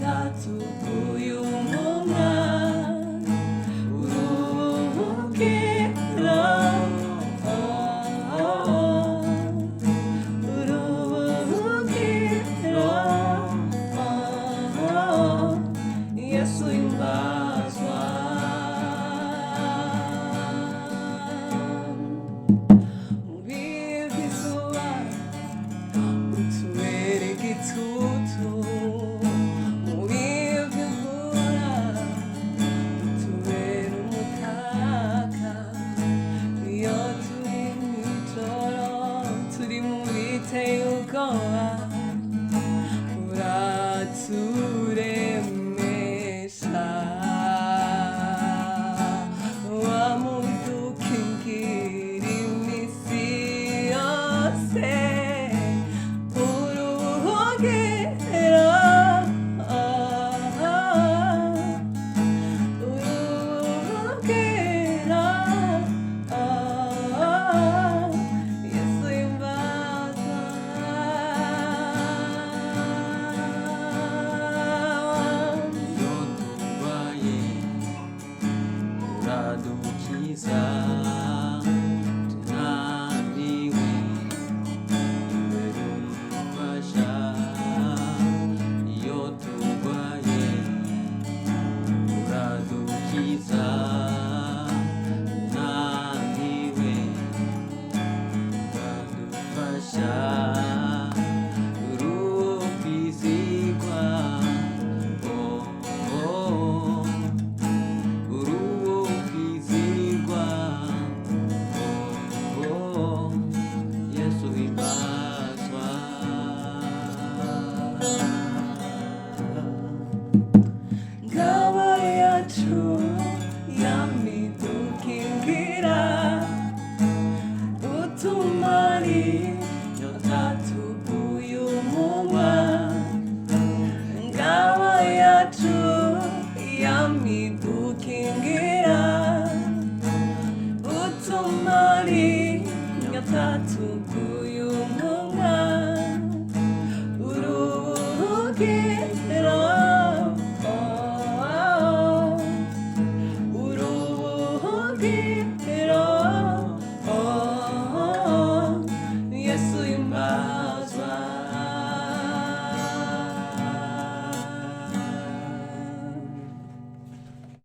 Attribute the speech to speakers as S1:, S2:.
S1: tubuyu munga uruhukiro uruhukiro Yesu himbazwa mu bihe by'izuba utubere igitutu mu bihe by'imvura utubere umutaka iyo turi mw'ijoro turi mu biteye ubwoba uraturemesha wamudukingira iminsi yose uruhukiro uruhukiro Yesu himbazwa iyo turwaye uradukiza tunaniwe umufasha iyo turwaye uradukiza tunaniwe uradufasha urukwizigwa urukwizigwa Yesu himbazwa ngabo yacu yamidukingira utumari nyota tubuye umunwa ngabo yacu yamidukingira utumari nyota tubuye umunwa uruhukiro